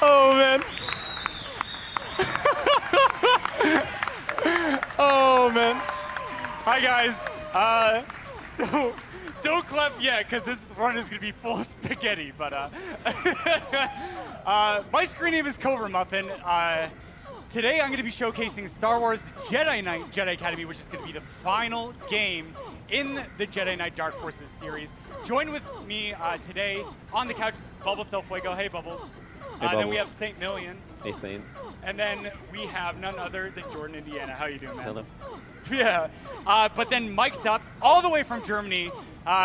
Oh man. Oh man. Hi guys. So don't clap yet, because this run is gonna be full of spaghetti. But my screen name is Cobra Muffin. Today I'm going to be showcasing Star Wars Jedi Knight Jedi Academy, which is going to be the final game in the Jedi Knight Dark Forces series. Join with me today on the couch is Bubbles Del Fuego. Hey, Bubbles. Hey, Bubbles. Then we have St. Million. Hey, Saint. And then we have none other than Jordan, Indiana. How you doing, man? Hello. Yeah. But then mic'd up all the way from Germany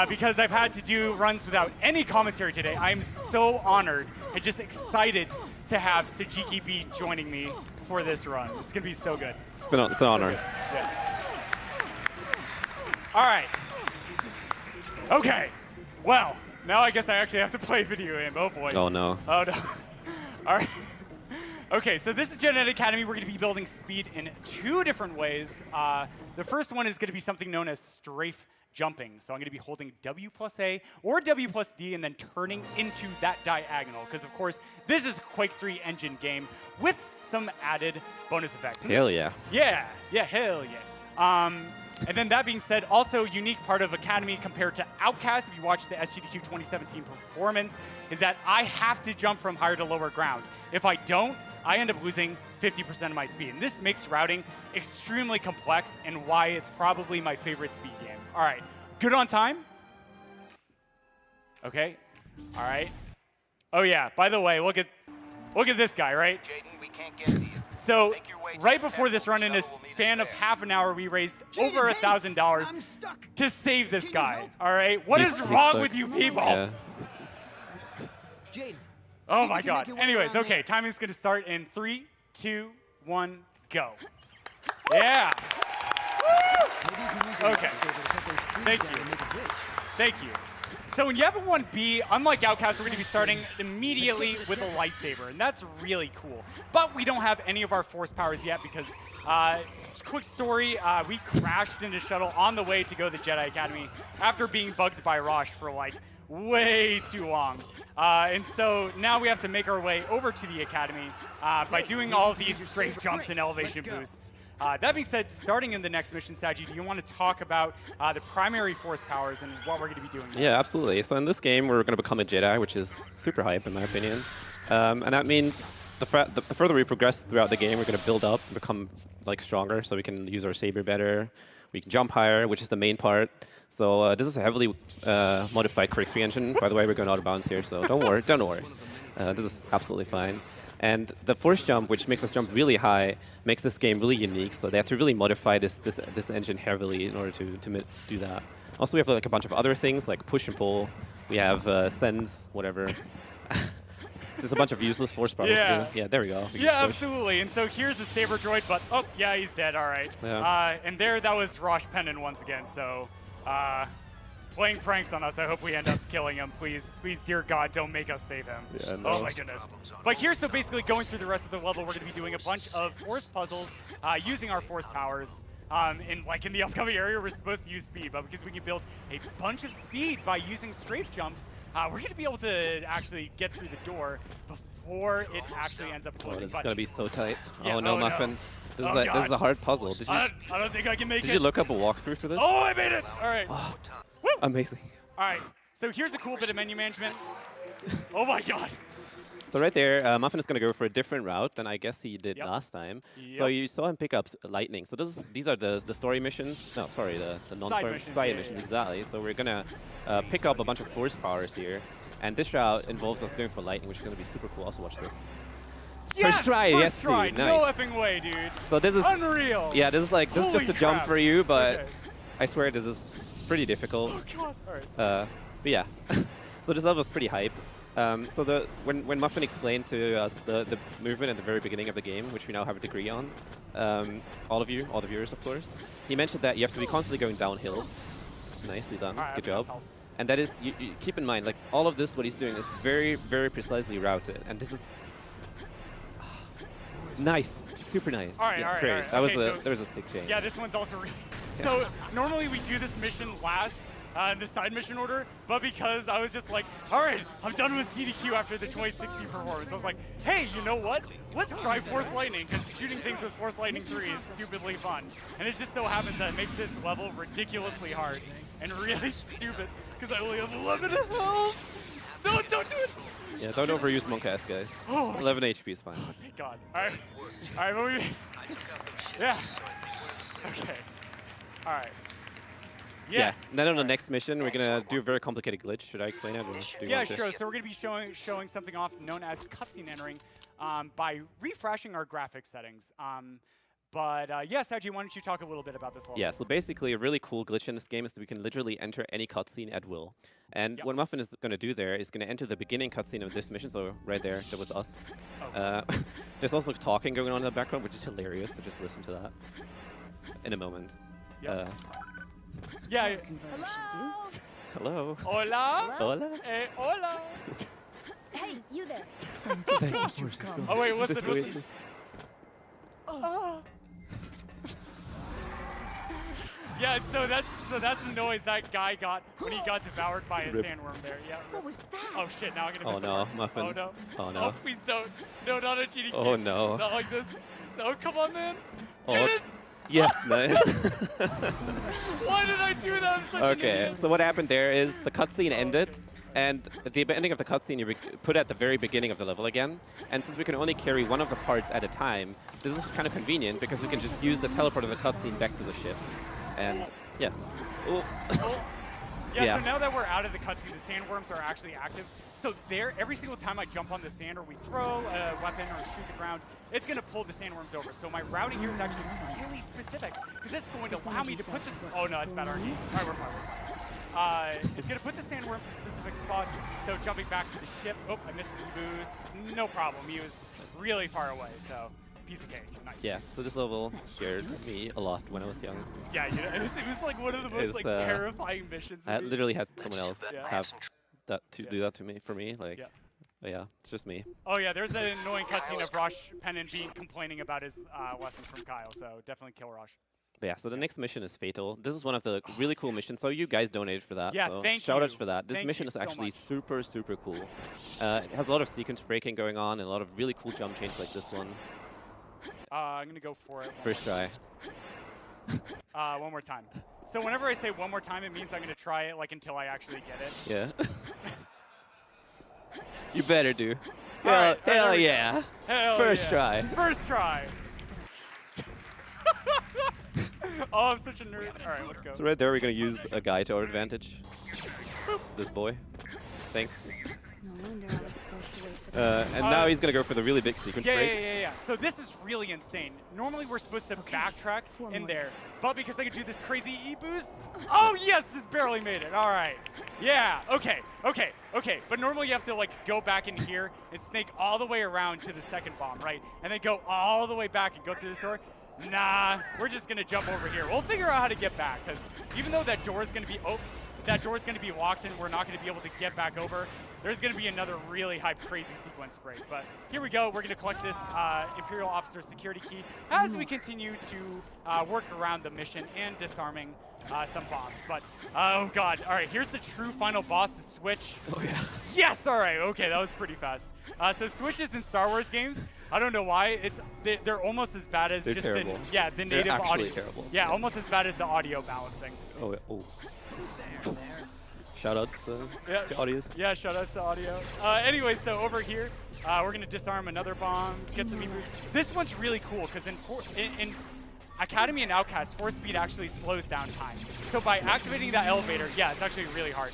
because I've had to do runs without any commentary today. I'm so honored and just excited to have Sajiki B joining me for this run. It's going to be so good. It's an honor. Yeah. All right. Okay. Well, now I guess I actually have to play video game. Oh, boy. Oh, no. Oh, no. All right. Okay, so this is Jedi Academy. We're going to be building speed in two different ways. The first one is going to be something known as strafe jumping. So I'm going to be holding W plus A or W plus D and then turning into that diagonal. Because, of course, this is a Quake 3 engine game with some added bonus effects. Hell yeah. Yeah, hell yeah. And then that being said, also unique part of Academy compared to Outcast, if you watch the SGDQ 2017 performance, is that I have to jump from higher to lower ground. If I don't, I end up losing 50% of my speed. And this makes routing extremely complex and why it's probably my favorite speed game. All right, good on time? Okay, all right. Oh yeah, by the way, look at this guy, right? Jaden, we can't get to you. So right before this run, in a span of half an hour, we raised over $1,000 to save this guy. All right, what is wrong with you people? Yeah. Oh my God. Anyways, okay, timing's gonna start in 3, 2, 1, go. Yeah. Okay. Thank you. Thank you. So when you have a 1B, unlike Outcast, we're going to be starting immediately with a lightsaber, and that's really cool. But we don't have any of our force powers yet because, quick story, we crashed into shuttle on the way to go to the Jedi Academy after being bugged by Rosh for like way too long. And so now we have to make our way over to the Academy by doing all of these strafe jumps and elevation boosts. That being said, starting in the next mission, Saji, do you want to talk about the primary force powers and what we're going to be doing now? Yeah, absolutely. So in this game, we're going to become a Jedi, which is super hype in my opinion. And that means the further we progress throughout the game, we're going to build up, become like stronger, so we can use our saber better. We can jump higher, which is the main part. So this is a heavily modified Quake 3 engine. By the way, we're going out of bounds here, so don't worry. Don't worry. This is absolutely fine. And the force jump, which makes us jump really high, makes this game really unique. So they have to really modify this engine heavily in order to do that. Also, we have like a bunch of other things like push and pull. We have sends, whatever. There's a bunch of useless force powers too. Yeah, there we go. Yeah, absolutely. And so here's the saber droid, but oh yeah, he's dead. All right. Yeah. And there, that was Rosh Pennon once again. So. Playing pranks on us. I hope we end up killing him. Please, dear God, don't make us save him. Yeah, no. Oh my goodness. But here, so basically going through the rest of the level, we're going to be doing a bunch of force puzzles using our force powers. In the upcoming area, we're supposed to use speed, but because we can build a bunch of speed by using strafe jumps, we're going to be able to actually get through the door before it actually ends up closing. Oh, this is going to be so tight. Yeah, oh no, Muffin. This is a hard puzzle. Did you? I don't think I can make it. Did you look up a walkthrough for this? Oh, I made it! All right. Oh, Woo! amazing. All right. So here's a cool bit of menu management. Oh my God. So right there, Muffin is going to go for a different route than I guess he did last time. Yep. So you saw him pick up lightning. So these are the story missions. No, sorry, the non-story side missions, exactly. So we're going to pick up a bunch of force powers here. And this route involves us going for lightning, which is going to be super cool. Also watch this. Yes, first try, first yes, try. dude. No Nice. effing way, dude. So this is unreal. Yeah, this is just Holy a jump crap. for you, but Okay. I swear this is pretty difficult. Oh God. All right. But yeah, so this level was pretty hype. So when Muffin explained to us the movement at the very beginning of the game, which we now have a degree on, all the viewers, of course, he mentioned that you have to be constantly going downhill. Nicely done. Right, Good job. And that is, you keep in mind, like all of this, what he's doing is very, very precisely routed, and this is nice, super nice. All right, yeah, all right, great. all right. That was Okay, there was a sick change. Yeah, this one's also really. So normally we do this mission last, in the side mission order, but because I was just like, all right, I'm done with TDQ after the 2016 performance. I was like, hey, you know what? Let's try Force Lightning, because shooting things with Force Lightning 3 is stupidly fun. And it just so happens that it makes this level ridiculously hard and really stupid, because I only have 11 health. No, don't do it. Yeah, don't overuse Monk-ass, guys. 11 HP is fine. Oh, thank God. All right, but we... Yeah. Okay. All right. Yes. Yeah. Then on the next mission, we're gonna do a very complicated glitch. Should I explain it? Or do you Yeah, want to? sure. So we're gonna be showing something off known as cutscene entering by refreshing our graphics settings. Yeah, Saji, why don't you talk a little bit about this level? Yeah, so basically a really cool glitch in this game is that we can literally enter any cutscene at will. And what Muffin is going to do there is going to enter the beginning cutscene of this mission, so right there, that was us. There's also talking going on in the background, which is hilarious, so just listen to that in a moment. Yeah. Hello. Hola. Hola. Hey, hola. Hey, you there. Oh wait, what's the? Yeah, so that's the noise that guy got when he got devoured by a sandworm there. Yeah. What was that? Oh shit! Now I'm gonna. Oh no, Muffin. Oh no. Oh no. Oh please don't. No, not a GDQ. Oh no. Not like this. No, come on, man. Oh. Get it. Yes, nice. Why did I do that? I'm such an Okay, idiot. so what happened there is the cutscene ended, and at the ending of the cutscene you put at the very beginning of the level again. And since we can only carry one of the parts at a time, this is kind of convenient because we can just use the teleport of the cutscene back to the ship. And yeah. Oh. Yeah, so now that we're out of the cutscene, the sandworms are actually active. So there, every single time I jump on the sand or we throw a weapon or shoot the ground, it's going to pull the sandworms over. So my routing here is actually really specific because this is going to allow me to put this... Oh no, it's bad RNG. All right, we're fine. It's going to put the sandworms in specific spots. So jumping back to the ship... Oh, I missed the boost. No problem. He was really far away, so... Piece of cake. Nice. Yeah, so this level scared me a lot when I was young. Yeah, you know, it was like one of the most terrifying missions. I literally had someone else Yeah. have that do that to me for me. Like, yeah, it's just me. Oh yeah, there's an annoying cutscene of Rosh Pennon being complaining about his lessons from Kyle. So definitely kill Rosh. But yeah, so the next mission is Fatal. This is one of the really cool missions. So you guys donated for that. Yeah, so thank shout you. outs for that. This Thank mission you is so actually much. super, super cool. It has a lot of sequence breaking going on and a lot of really cool jump chains like this one. I'm gonna go for it. First try. One more time. So whenever I say one more time, it means I'm gonna try it like until I actually get it. Yeah. You better do. Alright, Hell there we go. yeah. Hell First yeah. try. First try. Oh, I'm such a nerd. All right, let's go. So right there, we're going to use a guy to our advantage. This boy. Thanks. No wonder I was supposed to wait for that. And now he's going to go for the really big sequence break. Yeah. So this is really insane. Normally we're supposed to backtrack in there, but because I could do this crazy E-boost, oh yes, just barely made it. All right. Yeah, okay. But normally you have to like go back in here and snake all the way around to the second bomb, right? And then go all the way back and go through this door. Nah, we're just gonna jump over here. We'll figure out how to get back, because even though that door is gonna be locked and we're not gonna be able to get back over, there's gonna be another really hype, crazy sequence break. But here we go. We're gonna collect this Imperial Officer security key as we continue to work around the mission and disarming some bombs. But oh god! All right, here's the true final boss, the Switch. Oh yeah. Yes. All right. Okay, that was pretty fast. So switches in Star Wars games, I don't know why, they're almost as bad as They're just terrible. the native They're actually audio. terrible. Yeah, almost as bad as the audio balancing. Oh, yeah. Oh. Shoutouts to audios. Yeah, shoutouts to audio. Anyway, so over here, we're gonna disarm another bomb, get some E-boost. This one's really cool because in Academy and Outcast, force speed actually slows down time. So by activating that elevator, yeah, it's actually really hard.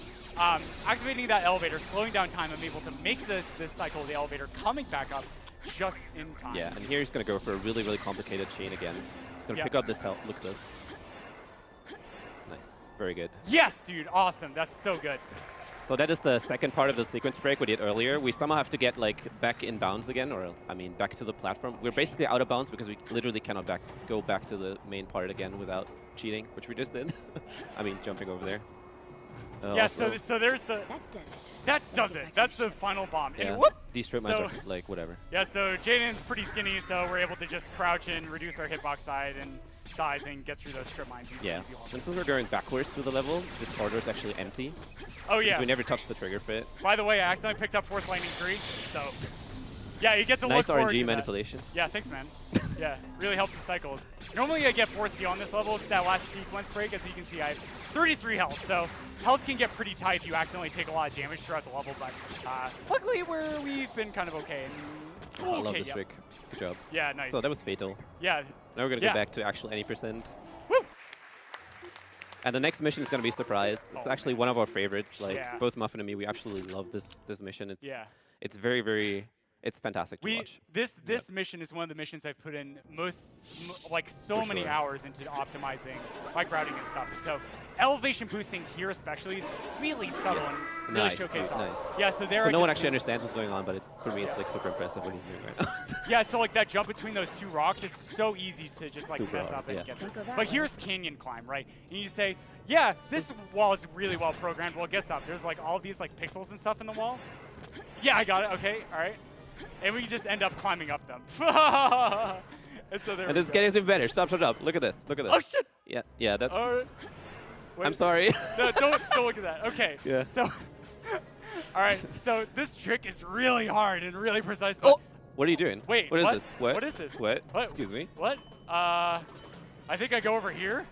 Activating that elevator, slowing down time, I'm able to make this cycle of the elevator coming back up just in time. Yeah, and here he's going to go for a really, really complicated chain again. He's going to pick up this health. Look at this. Nice. Very good. Yes, dude. Awesome. That's so good. So that is the second part of the sequence break we did earlier. We somehow have to get like back in bounds again, or I mean back to the platform. We're basically out of bounds because we literally cannot go back to the main part again without cheating, which we just did. I mean jumping over there. Yeah, so there's the... That does it. That's the final bomb. And whoop! These strip mines are like whatever. Yeah, so Jaden's pretty skinny, so we're able to just crouch and reduce our hitbox side and size and get through those strip mines easy. Yeah. Easy all And since we're going backwards through the level, this corridor is actually empty. Oh Because yeah. we never touched the trigger fit. By the way, I accidentally picked up Force Lightning 3, so yeah, you get to Nice look forward to RNG that. manipulation. Yeah, thanks, man. Yeah, really helps the cycles. Normally I get Force Heal on this level because that last sequence break, as you can see, I have 33 health, so health can get pretty tight if you accidentally take a lot of damage throughout the level, but luckily we've been kind of okay. And, I love okay, this yep. trick. Good job. Yeah, nice. So that was fatal. Yeah. Now we're going to Yeah. go back to actual any percent. Woo! And the next mission is going to be surprise. It's Oh, actually one of our favorites. Like Yeah. both Muffin and me, we absolutely love this mission. It's Yeah. it's very it's fantastic to watch. This mission is one of the missions I've put in like so For many sure. hours into optimizing bike routing and stuff. And so elevation boosting here especially is really subtle and really Nice, showcase that. nice. Yeah, so there So I no one just- actually understands what's going on, but it's for me it's like super impressive what he's doing right now. Yeah, so like that jump between those two rocks, it's so easy to just like Super mess hard, up and yeah. get Can't through. go that But way. here's canyon climb, right? And you say, yeah, this wall is really well programmed. Well, guess what? There's like all these like pixels and stuff in the wall. Yeah, I got it. Okay, all right. And we just end up climbing up them. And so there And we this is go. getting even better. Stop. Look at this. Look at this. Oh shit! Yeah. That. All right. Wait. I'm sorry. No, don't look at that. Okay. Yeah. So, all right. So this trick is really hard and really precise. But Oh, what are you doing? wait, What is what? this? What? What is this? What? What? Excuse me. What? I think I go over here.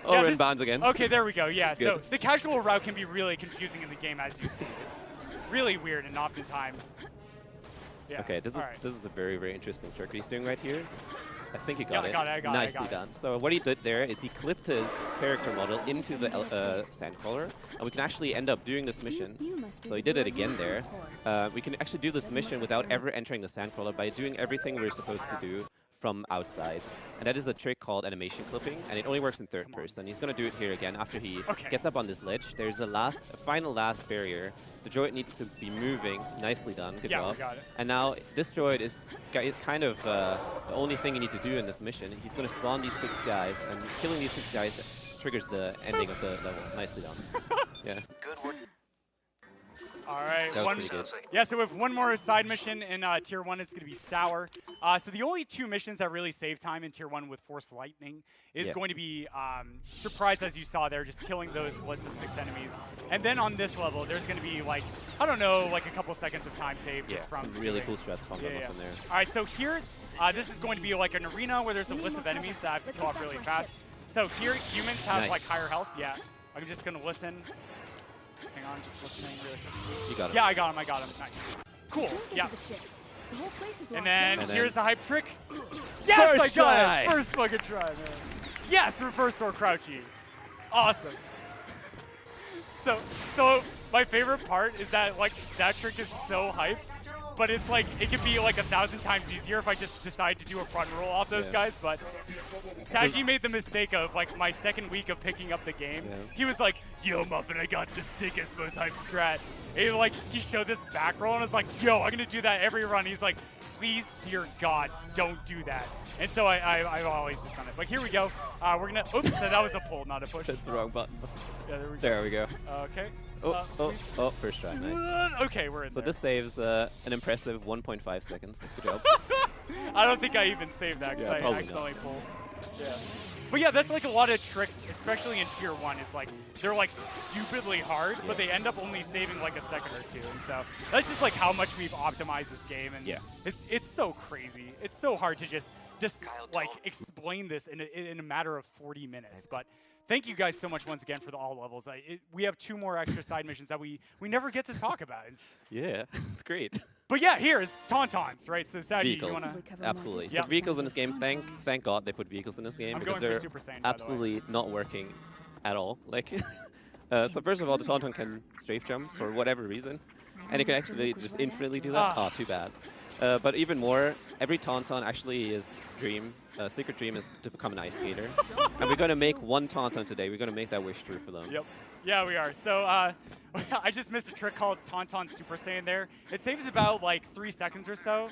Oh, Yeah, we're in this- bounds again. Okay, there we go. Yeah. So Good. the casual route can be really confusing in the game, as you see. It's really weird and oftentimes. Yeah. Okay, this all is right. this is a very interesting trick he's doing right here. I think he Yeah, got I it. got it, I got it, I Nicely got it. done. So what he did there is he clipped his character model into the sandcrawler, and we can actually end up doing this mission. You must be So he did it the again reason there. for. We can actually do this mission without ever entering the sandcrawler by doing everything we're supposed to do from outside. And that is a trick called animation clipping, and it only works in third person. He's going to do it here again after he Okay. gets up on this ledge. There's a final last barrier. The droid needs to be moving. Nicely done. Good Yeah, job. we got it. And now this droid is kind of the only thing you need to do in this mission. He's going to spawn these 6 guys, and killing these 6 guys triggers the ending of the level. Nicely done. Yeah. Good work. All right. That was One, pretty good. yeah, so we have one more side mission in Tier 1. It's going to be Sour. So the only 2 missions that really save time in Tier 1 with Force Lightning is Yeah. going to be Surprise, as you saw there, just killing those list of 6 enemies. And then on this level, there's going to be, like, I don't know, like a couple seconds of time saved Yeah, just from some really doing- cool strats from them up in there. All right, so here, this is going to be like an arena where there's a list of enemies that I have to kill off really fast. So here, humans have Nice. like higher health. Yeah, I'm just gonna listen. Hang on, just listening really quick. You got it. Yeah, I got him. Nice. Cool. Don't look Yeah. at the ships. The whole place is And locked then down. here's the hype trick. Yes, First I got try. it. First fucking try, man. Yes, reverse door crouchy. Awesome. So my favorite part is that like that trick is so hype, but it's like it could be like 1,000 times easier if I just decide to do a front roll off those Yeah. guys. But Saji made the mistake of like my second week of picking up the game. Yeah. He was like, "Yo, Muffin, I got the sickest, most hype strat." And like he showed this back roll and I was like, "Yo, I'm gonna do that every run." He's like, "Please, dear God, don't do that." And so I've always just done it. But here we go. We're gonna. Oops, so that was a pull, not a push. That's the wrong button. Yeah, there we go. There we go. Okay. Oh, first try. Nice. Okay, we're in So there. this saves an impressive 1.5 seconds. Good job. I don't think I even saved that because Yeah, I probably accidentally pulled. Yeah. But yeah, that's like a lot of tricks, especially in Tier 1, is like, they're like stupidly hard, but they end up only saving like a second or two. And so that's just like how much we've optimized this game. And Yeah. it's so crazy. It's so hard to just like explain this in a matter of 40 minutes. But thank you guys so much once again for the all levels. We have 2 more extra side missions that we never get to talk about. Yeah, it's great. But yeah, here's Tauntauns, right? So Saji, you Vehicles. wanna? Absolutely. Yeah. So vehicles in this game, thank God they put vehicles in this game I'm because going for they're Super Saiyan, by the way. absolutely not working at all. Like, so first of all, the Tauntaun can strafe jump for whatever reason, and it can actually just infinitely do that. Ah. Oh, too bad. But even more, every Tauntaun actually is secret dream is to become an ice skater, and we're gonna make one Tauntaun today. We're gonna make that wish true for them. Yep. Yeah, we are. So I just missed a trick called Tauntaun Super Saiyan there. It saves about like 3 seconds or so.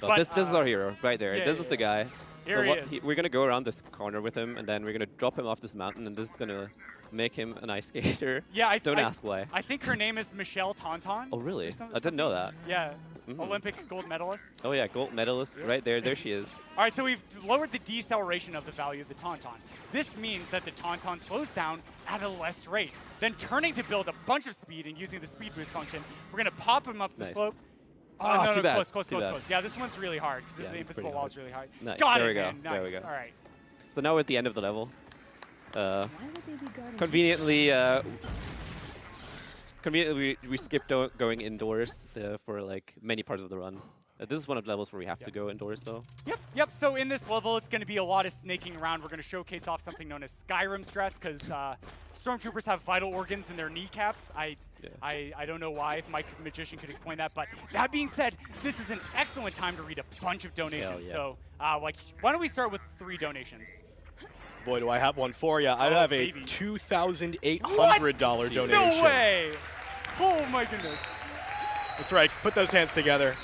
So But, this is our hero right there. yeah, this yeah, is the guy. Here he is. We're gonna go around this corner with him, and then we're gonna drop him off this mountain, and this is gonna make him an ice skater. Yeah, Don't ask why. I think her name is Michelle Tauntaun. Oh really? or I didn't know that. Yeah. Olympic gold medalist. Oh yeah, gold medalist right there. There she is. All right, so we've lowered the deceleration of the value of the Tauntaun. This means that the Tauntaun slows down at a less rate. Then turning to build a bunch of speed and using the speed boost function, we're going to pop him up the Nice. slope. Oh, no, too bad. close. Yeah, this one's really hard because Yeah, the it's invisible pretty wall hard. is really hard. Nice. Got There it, we go. man. Nice. There we go. All right. So now we're at the end of the level. Why would they be guarding Conveniently, we skipped going indoors for like many parts of the run. This is one of the levels where we have to go indoors, though. Yep. So in this level, it's going to be a lot of snaking around. We're going to showcase off something known as Skyrim strats because stormtroopers have vital organs in their kneecaps. I don't know why. If Mike Magician could explain that. But that being said, this is an excellent time to read a bunch of donations. Hell yeah. So why don't we start with 3 donations? Boy, do I have one for you. I have a baby. $2,800 donation. No way! Oh my goodness. That's right. Put those hands together.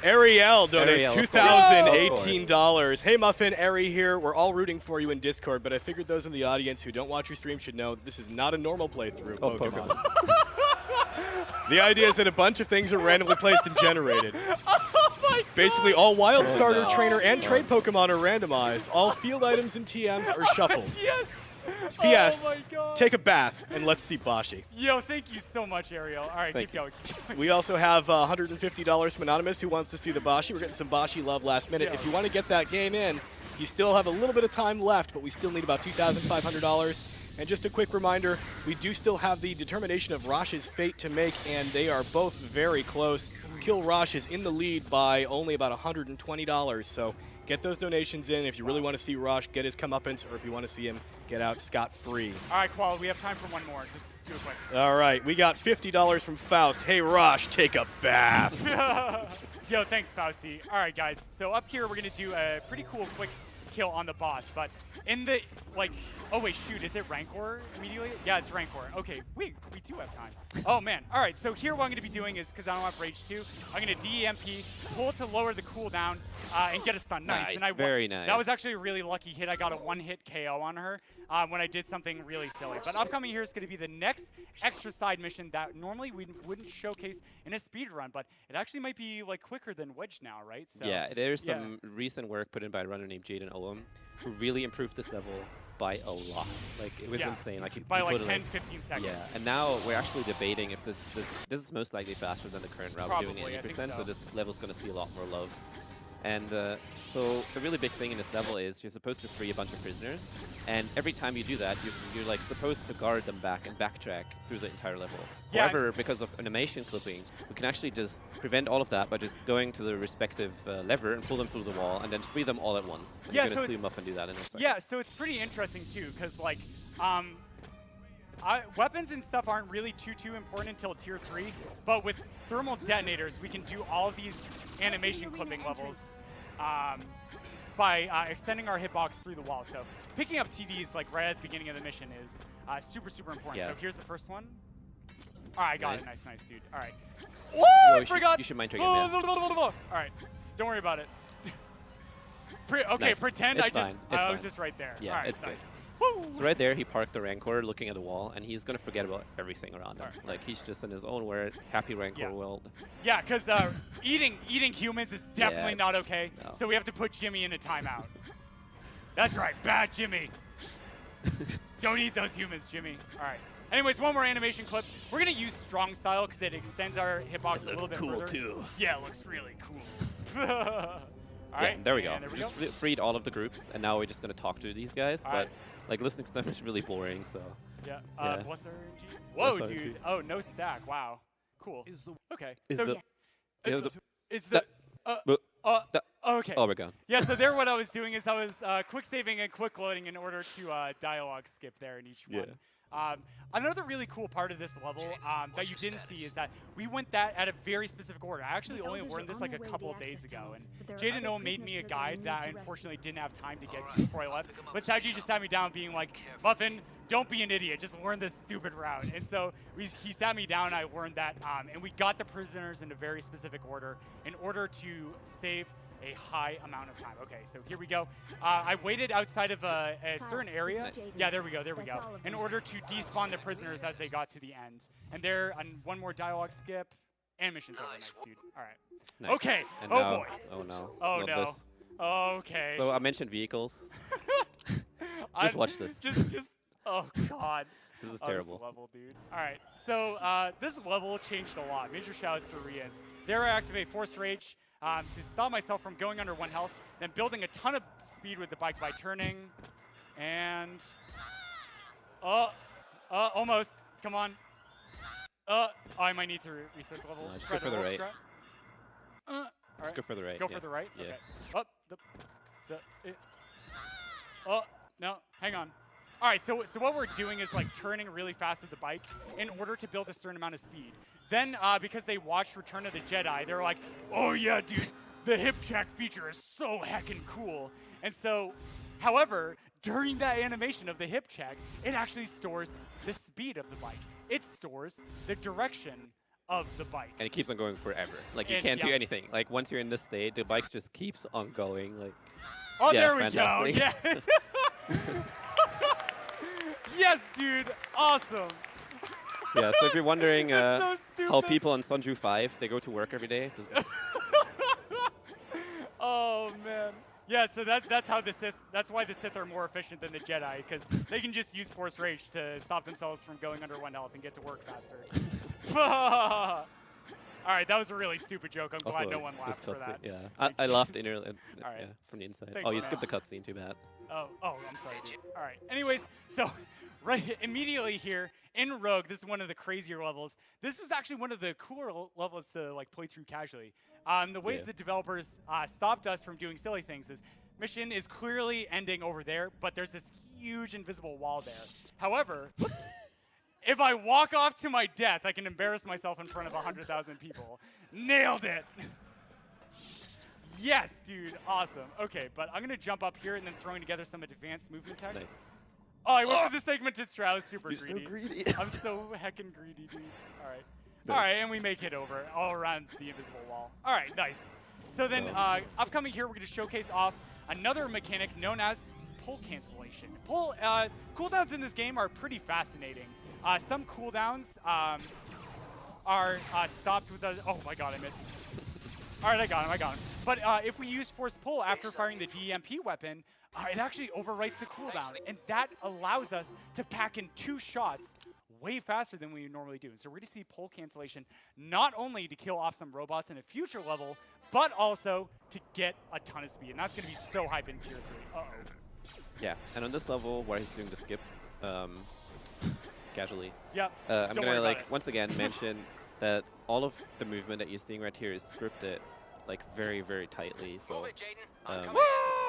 Ariel donates Ariel, of $2,018. Hey, Muffin, Ari here. We're all rooting for you in Discord, but I figured those in the audience who don't watch your stream should know that this is not a normal playthrough of Pokemon. The idea is that a bunch of things are randomly placed and generated. Oh my God. Basically, all Wild Starter, Trainer, and Trade Pokemon are randomized. All field items and TMs are shuffled. Yes! P.S. Oh my God. Take a bath and let's see Bashi. Yo, thank you so much, Ariel. All right, Thank keep going. We also have $150 from Anonymous who wants to see the Bashi. We're getting some Bashi love last minute. Yeah. If you want to get that game in, you still have a little bit of time left, but we still need about $2,500. And just a quick reminder, we do still have the determination of Rosh's fate to make, and they are both very close. Kill Rosh is in the lead by only about $120, so get those donations in if you really want to see Rosh get his comeuppance, or if you want to see him get out scot-free. All right, Qual, we have time for one more. Just do it quick. All right, we got $50 from Faust. Hey, Rosh, take a bath. Yo, thanks, Fausty. All right, guys. So up here, we're going to do a pretty cool quick kill on the boss. But in the, oh, wait, shoot. Is it Rancor immediately? Yeah, it's Rancor. Okay, we do have time. Oh, man. All right, so here what I'm going to be doing is, because I don't have Rage 2, I'm going to DEMP, pull to lower the cooldown, and get a stun. Nice. Nice, And I very nice. That was actually a really lucky hit. I got a one-hit KO on her when I did something really silly. But upcoming here is going to be the next extra side mission that normally we wouldn't showcase in a speed run, but it actually might be quicker than Wedge now, right? So, Yeah, there's some recent work put in by a runner named Jaden Olam who really improved this level by a lot. Like, it was insane. Like, by he like put 10, 15 seconds. Yeah, and now we're actually debating if this is most likely faster than the current route. We're doing Probably, I 80%, think so. so this level's going to see a lot more love. And so the really big thing in this level is you're supposed to free a bunch of prisoners, and every time you do that, you're like supposed to guard them back and backtrack through the entire level. Yeah, However, because of animation clipping, we can actually just prevent all of that by just going to the respective lever and pull them through the wall, and then free them all at once. And Yeah, you're going so to see Muffin do that in a second. Yeah, so it's pretty interesting too, because weapons and stuff aren't really too important until tier 3, but with thermal detonators, we can do all of these animation clipping levels by extending our hitbox through the wall. So picking up TDs right at the beginning of the mission is super important. Yeah. So here's the first one. All right, got it. Nice. Nice, dude. All right. Yo, Whoa, I you forgot. you should mind tricking him. All right, don't worry about it. Okay, Nice. pretend It's fine. It's I was fine. just right there. Yeah, All right, it's good. nice. Woo! So right there, he parked the Rancor looking at the wall, and he's going to forget about everything around him. Alright. Like, he's just in his own world, happy Rancor Yeah. world. Yeah, because eating humans is definitely it's- not okay. no. So we have to put Jimmy in a timeout. That's right, bad Jimmy. Don't eat those humans, Jimmy. All right. Anyways, one more animation clip. We're gonna use strong style because it extends our hitbox a little bit further. too. Yeah, it looks really cool. All Yeah, right. there we go. and There we Just go. freed all of the groups, and now we're just going to talk to these guys. But Alright. like listening to them is really boring. So Yeah. yeah. Plus RNG. Whoa, Plus dude. RNG. Oh, no stack. Wow. Cool. Okay. is so the, Yeah. is the okay. oh, we're gone. Yeah, so there what I was doing is I was quick saving and quick loading in order to dialogue skip there in each one. Another really cool part of this level that you didn't see is that we went that at a very specific order. I actually only learned this a couple of days ago, and Jaden Noah made me a guide that I unfortunately didn't have time to get to before I left. But Saji just sat me down being like, Muffin, don't be an idiot, just learn this stupid route. And so he sat me down, I learned that, and we got the prisoners in a very specific order in order to save a high amount of time. Okay, so here we go. I waited outside of a certain area. Nice. Yeah, there we go, there we That's go. all of In them. order to despawn the prisoners as they got to the end. And there, one more dialogue skip. And mission's over. Nice, dude. All right. Nice. Okay. And Oh, now, boy. Oh no. Oh, Love no. this. Okay. So I mentioned vehicles. Just watch this. Oh, God. This is Oh, terrible. this level, dude. All right. So this level changed a lot. Major shoutouts to Rians. There I activate Force Rage to stop myself from going under 1 health, then building a ton of speed with the bike by turning. And... almost. Come on. I might need to reset the level. No, just Try go for the right. strat. All Let's right. go for the right. Go yeah. for the right? Yeah. Okay. No, hang on. All right, so what we're doing is like turning really fast with the bike in order to build a certain amount of speed. Then, because they watched Return of the Jedi, they're like, oh yeah, dude, the hip check feature is so heckin' cool. And so, however, during that animation of the hip check, it actually stores the speed of the bike. It stores the direction of the bike. And it keeps on going forever. Like you And, can't do yeah. anything. Like once you're in this state, the bike just keeps on going. Like Oh, yeah, there we fantastic. go. Yeah. Yes, dude. Awesome. yeah. So if you're wondering That's so how stupid. people on Sunju 5 they go to work every day, this is Oh man. Yeah, so that's how the Sith. That's why the Sith are more efficient than the Jedi, because they can just use Force Rage to stop themselves from going under 1 health and get to work faster. All right, that was a really stupid joke. I'm glad no one this laughed for cutscene, that. Yeah, I laughed in right. yeah, from the inside. Thanks, oh, you man. skipped the cutscene. Too bad. Oh, I'm sorry, dude. All right. Anyways, so right immediately here in Rogue, this is one of the crazier levels. This was actually one of the cooler levels to like play through casually. The ways Yeah. the developers stopped us from doing silly things is mission is clearly ending over there, but there's this huge invisible wall there. However, if I walk off to my death, I can embarrass myself in front of 100,000 people. Nailed it. Yes, dude, awesome. Okay, but I'm gonna jump up here and then throwing together some advanced movement tech. Nice. Oh, I went for the segmented strat. I was super You're so greedy. greedy. I'm so heckin' greedy, dude. All right. All right, and we make it over all around the invisible wall. All right, nice. So then, upcoming here, we're gonna showcase off another mechanic known as pull cancellation. Cooldowns in this game are pretty fascinating. Some cooldowns are stopped with a. Oh my god, I missed. All right, I got him. But if we use Force Pull after firing the DEMP weapon, it actually overwrites the cooldown, and that allows us to pack in 2 shots way faster than we normally do. So we're going to see pull cancellation not only to kill off some robots in a future level, but also to get a ton of speed, and that's going to be so hype in Tier 3. Uh-oh. Yeah, and on this level where he's doing the skip, casually. Yep. I'm Don't worry gonna about like it. once again mention that all of the movement that you're seeing right here is scripted, like very, very tightly. So,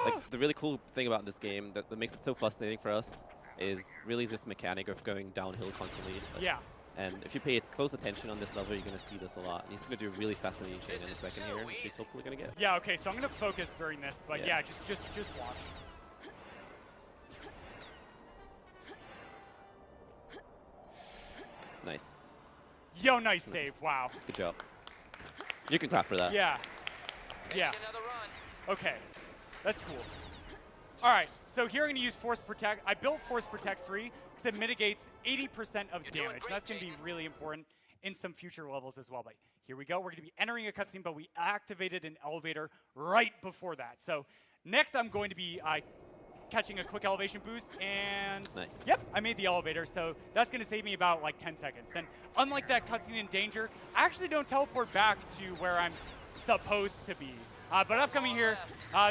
like the really cool thing about this game that makes it so fascinating for us is really this mechanic of going downhill constantly. Like, Yeah. And if you pay close attention on this level, you're gonna see this a lot. And he's gonna do a really fascinating chain in a second here, which he's hopefully gonna get. Yeah, okay, so I'm going to focus during this, but Yeah. yeah, just watch. Nice. Yo, nice save. Wow. Good job. You can clap for that. Yeah. Yeah. Okay. That's cool. All right. So here I'm going to use Force Protect. I built Force Protect 3 because it mitigates 80% of damage. And that's going to be really important in some future levels as well. But here we go. We're going to be entering a cutscene, but we activated an elevator right before that. So next I'm going to be catching a quick elevation boost, and Nice. Yep, I made the elevator, so that's going to save me about like 10 seconds. Then, unlike that cutscene in Danger, I actually don't teleport back to where I'm supposed to be. But upcoming here,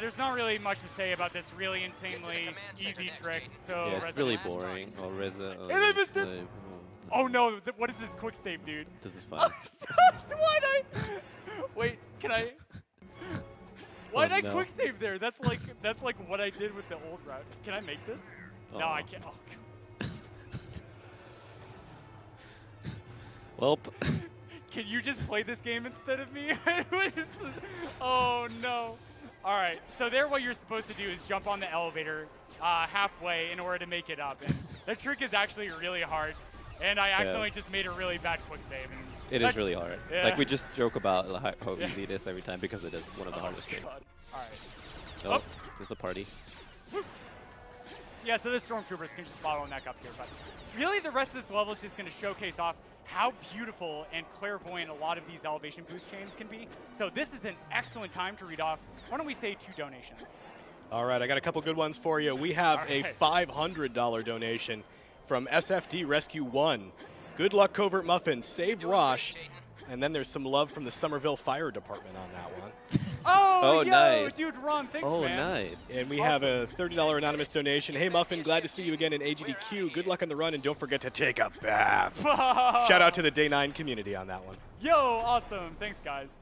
there's not really much to say about this really insanely easy trick. So Yeah, it's really boring. Oh, Reza. Oh, And I missed it. slave. Oh no, what is this quick save, dude? This is fun. Why'd I? Wait, can I? Why'd Oh, I no. quick save there? That's like what I did with the old route. Can I make this? No, I can't. Oh, God. Welp. Can you just play this game instead of me? Oh no. All right, so there what you're supposed to do is jump on the elevator halfway in order to make it up. And the trick is actually really hard. And I accidentally just made a really bad quick save. And It is really hard. Yeah. Like we just joke about how easy it is every time because it is one of the hardest games. God. All right. Oh, there's a party. Yeah, so the stormtroopers can just bottleneck up here, but really the rest of this level is just going to showcase off how beautiful and clairvoyant a lot of these elevation boost chains can be. So this is an excellent time to read off, why don't we say 2 donations? All right, I got a couple good ones for you. We have a $500 donation from SFD Rescue 1. Good luck, Covert Muffins. Save Rosh. And then there's some love from the Somerville Fire Department on that one. Oh, yo, nice. dude, Ron, thanks, Oh, man. nice. And we have a $30 anonymous donation. Hey, Muffin, glad to see you again in AGDQ. Good luck on the run, and don't forget to take a bath. Shout out to the Day 9 community on that one. Yo, awesome. Thanks, guys.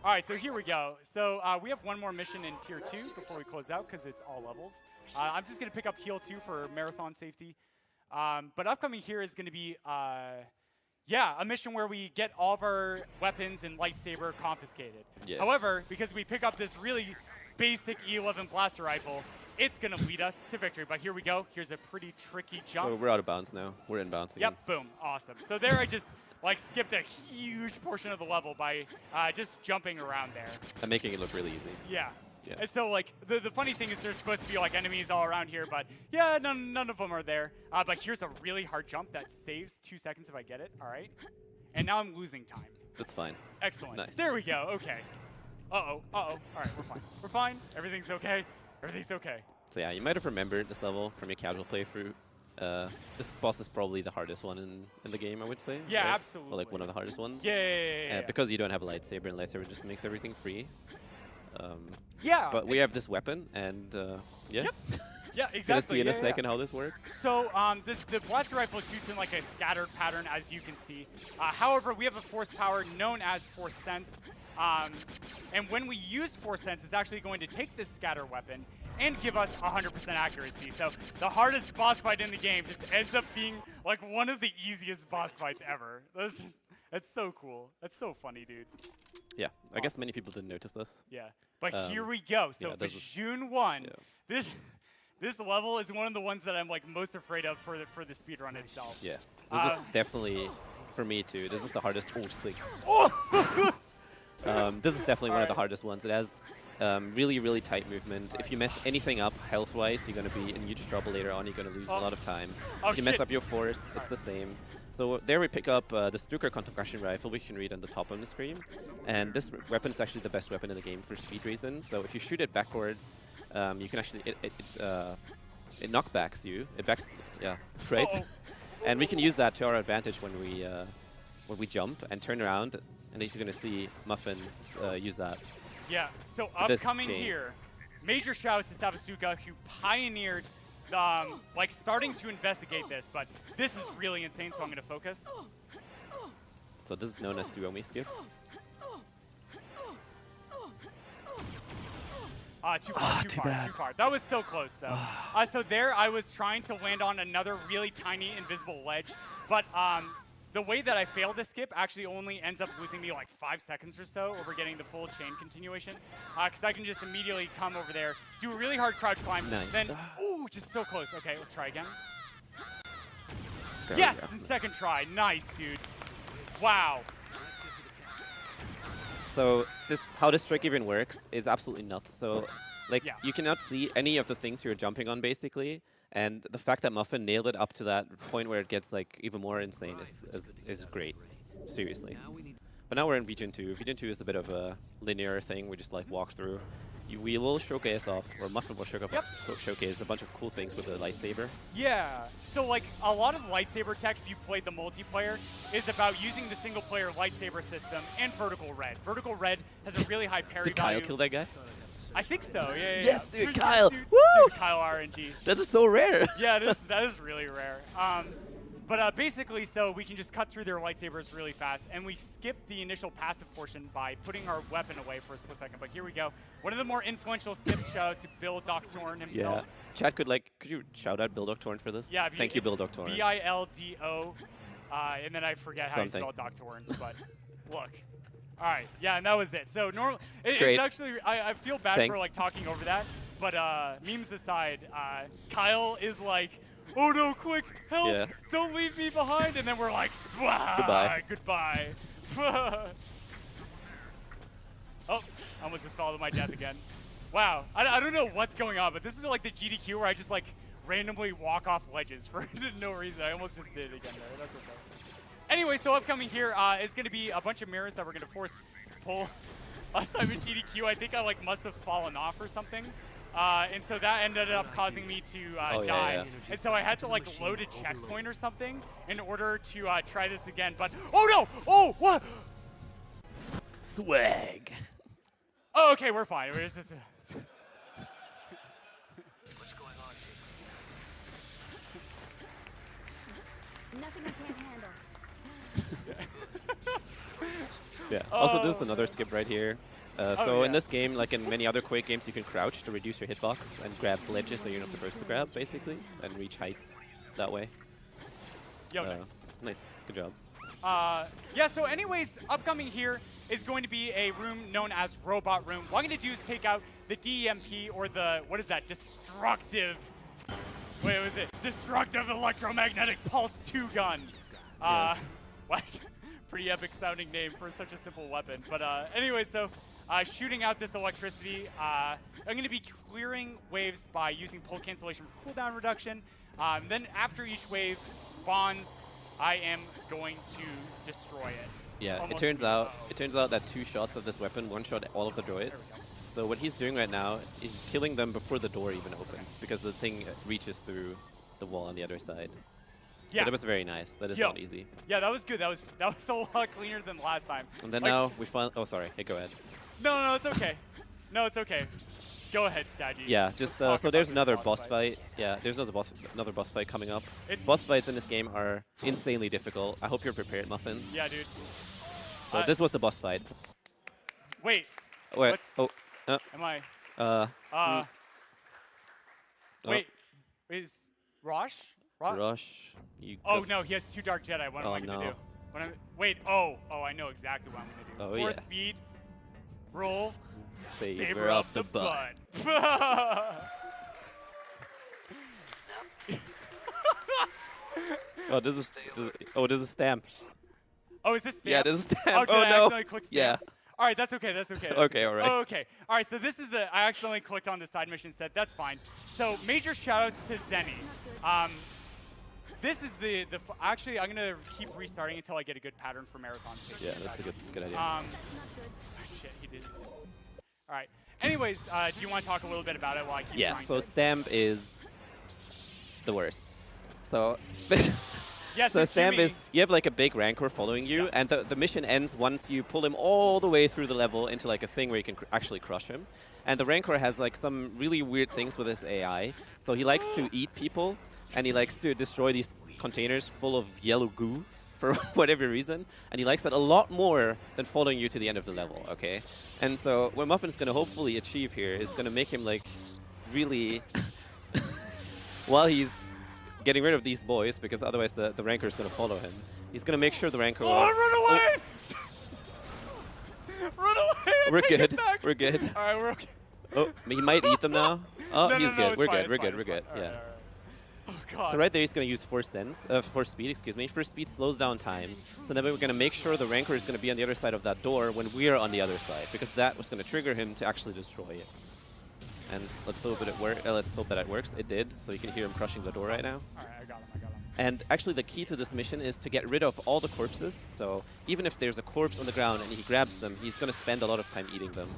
All right, so here we go. So we have one more mission in Tier 2 before we close out because it's all levels. I'm just going to pick up Heal 2 for marathon safety. But upcoming here is going to be, a mission where we get all of our weapons and lightsaber confiscated. Yes. However, because we pick up this really basic E11 blaster rifle, it's going to lead us to victory. But here we go. Here's a pretty tricky jump. So we're out of bounds now. We're in bounds again. Yep, boom, awesome. So there I just skipped a huge portion of the level by just jumping around there. And making it look really easy. Yeah. Yeah. And so the funny thing is there's supposed to be enemies all around here, but yeah, none of them are there. But here's a really hard jump that saves 2 seconds if I get it. All right. And now I'm losing time. That's fine. Excellent. Nice. There we go. Okay. Uh-oh. All right, we're fine. We're fine. Everything's okay. Everything's okay. So yeah, you might have remembered this level from your casual playthrough. This boss is probably the hardest one in the game, I would say. Yeah, right? absolutely. Or like one of the hardest ones. Yeah. Because you don't have a lightsaber, and lightsaber just makes everything free. Yeah. But we have this weapon, and yeah. Yep. Yeah, Gonna exactly. see in a Yeah. second how this works. So the blaster rifle shoots in a scattered pattern, as you can see. However, we have a force power known as Force Sense. And when we use Force Sense, it's actually going to take this scatter weapon and give us 100% accuracy. So the hardest boss fight in the game just ends up being one of the easiest boss fights ever. That's so cool. That's so funny, dude. Yeah, I guess many people didn't notice this. Yeah. But here we go. So yeah, for June 1, yeah. this level is one of the ones that I'm most afraid of for the speedrun itself. Yeah, this is definitely, for me too, this is the hardest. Oh, sleep. This is definitely one of the hardest ones. It has really, really tight movement. If you mess anything up health-wise, you're going to be in huge trouble later on. You're going to lose a lot of time. If you mess up your force, it's the same. So there we pick up the Stuka concussion rifle, which you can read on the top of the screen. And this weapon is actually the best weapon in the game for speed reasons. So if you shoot it backwards, you can actually, it knockbacks you. It backs, yeah, right? And we can use that to our advantage when we jump and turn around. And you're going to see Muffin use that. Yeah, so upcoming here, major shouts to Savasuka, who pioneered starting to investigate this, but this is really insane, so I'm going to focus. So this is known as the Suomi skip. Too far. That was so close, though. So there I was trying to land on another really tiny invisible ledge, but the way that I failed this skip actually only ends up losing me 5 seconds or so over getting the full chain continuation. Because I can just immediately come over there, do a really hard crouch climb, then, ooh, just so close. Okay, let's try again. Yes, second try. Nice, dude. Wow. So how this trick even works is absolutely nuts. So you cannot see any of the things you're jumping on, basically. And the fact that Muffin nailed it up to that point where it gets even more insane is great. Seriously. But now we're in Region 2. Region 2 is a bit of a linear thing. We just walk through. We will showcase off, or Muffin will showcase a bunch of cool things with the lightsaber. Yeah, so a lot of lightsaber tech, if you played the multiplayer, is about using the single player lightsaber system and vertical red. Vertical red has a really high parry Did value. Kyle kill that guy? I think so, yeah. Yes, dude, Kyle! Woo! Dude, Kyle RNG. That is so rare! Yeah, that is really rare. But basically, so we can just cut through their lightsabers really fast, and we skip the initial passive portion by putting our weapon away for a split second. But here we go. One of the more influential skips, shout out to Bill Doctorn himself. Yeah. Chat could you shout out Bill Doctorn for this? Yeah. Thank you, Bill Doctorn. BILDO, and then I forget how you spell Doctorn, but look. All right, yeah, and that was it. So normal, it's actually, I feel bad for talking over that, but memes aside, Kyle is oh no, quick, help, don't leave me behind, and then we're goodbye. Oh, I almost just fell to my death again. Wow, I don't know what's going on, but this is the GDQ where I just randomly walk off ledges for no reason. I almost just did it again there, that's okay. Anyway, so upcoming here is going to be a bunch of mirrors that we're going to force pull. Last time in GDQ, I think I like must have fallen off or something. And so that ended up causing me to die. yeah. And so I had to like load a checkpoint or something in order to try this again. But, oh no! Oh, what? Swag. Oh, okay, we're fine. We're just, Nothing I can't handle. Yeah. Also, this is another skip right here. So in this game, like in many other Quake games, you can crouch to reduce your hitbox and grab ledges that you're not supposed to grab, basically, and reach heights that way. Yo, nice. Nice. Good job. Yeah, so anyways, upcoming here is going to be a room known as Robot Room. What I'm going to do is take out the DEMP, or the, what is that, destructive, wait, was it? Destructive Electromagnetic Pulse 2 gun. What? Pretty epic sounding name for such a simple weapon. But anyway, so shooting out this electricity, I'm going to be clearing waves by using pull cancellation for cooldown reduction. Then after each wave spawns, I am going to destroy it. Yeah, Almost it turns out that 2 shots of this weapon one-shot all of the droids. So what he's doing right now is killing them before the door even opens, because the thing reaches through the wall on the other side. Yeah. So that was very nice. That is not easy. Yeah, that was good. That was a lot cleaner than last time. And then like, now we find. Oh, sorry. Hey, go ahead. No, it's okay. No, it's okay. Go ahead, Staggy. Yeah, just so there's another boss fight. Yeah, there's another boss fight coming up. Boss fights in this game are insanely difficult. I hope you're prepared, Muffin. Yeah, dude. So this was the boss fight. Wait. Wait. Oh. Am I? Wait. Is Rosh? Rush. You Oh no, he has 2 Dark Jedi. What am I gonna no. do? Wait. Oh, I know exactly what I'm gonna do. Oh, Force yeah. speed. Roll. Saber up the butt. Oh, this is stamp. Oh, is this stamp? Yeah, this is stamp. Oh, did I no. accidentally click stamp? Yeah. All right, that's okay. That's okay. That's Okay, all right. Oh, okay. All right, so this is I accidentally clicked on the side mission set. That's fine. So major shoutouts to Zenny. This is actually, I'm gonna keep restarting until I get a good pattern for marathon stage. Yeah, that's a good idea. Oh, shit, he did. All right. Anyways, do you want to talk a little bit about it while I keep trying so to? stamp is the worst. So Yeah, so stamp Jimmy, is you have like a big rancor following you, and the mission ends once you pull him all the way through the level into like a thing where you can actually crush him. And the rancor has like some really weird things with his AI. So he likes to eat people, and he likes to destroy these containers full of yellow goo for whatever reason, and he likes that a lot more than following you to the end of the level, okay? And so what Muffin's going to hopefully achieve here is going to make him like really, while he's getting rid of these boys, because otherwise the rancor is going to follow him, he's going to make sure the rancor... Oh, run away! Run away! We're Take it good. back. We're good. All right, we're okay. Oh, he might eat them now. Oh, No, he's no, good. it's We're fine, good. it's We're fine, good. it's We're good. fine. We're good. All Yeah. right. Oh god. So right there, he's going to use force speed. Excuse me. Force speed slows down time. So then we're going to make sure the rancor is going to be on the other side of that door when we're on the other side, because that was going to trigger him to actually destroy it. And let's hope that it let's hope that it works. It did. So you can hear him crushing the door right now. All right, I got him. And actually, the key to this mission is to get rid of all the corpses. So even if there's a corpse on the ground and he grabs them, he's going to spend a lot of time eating them.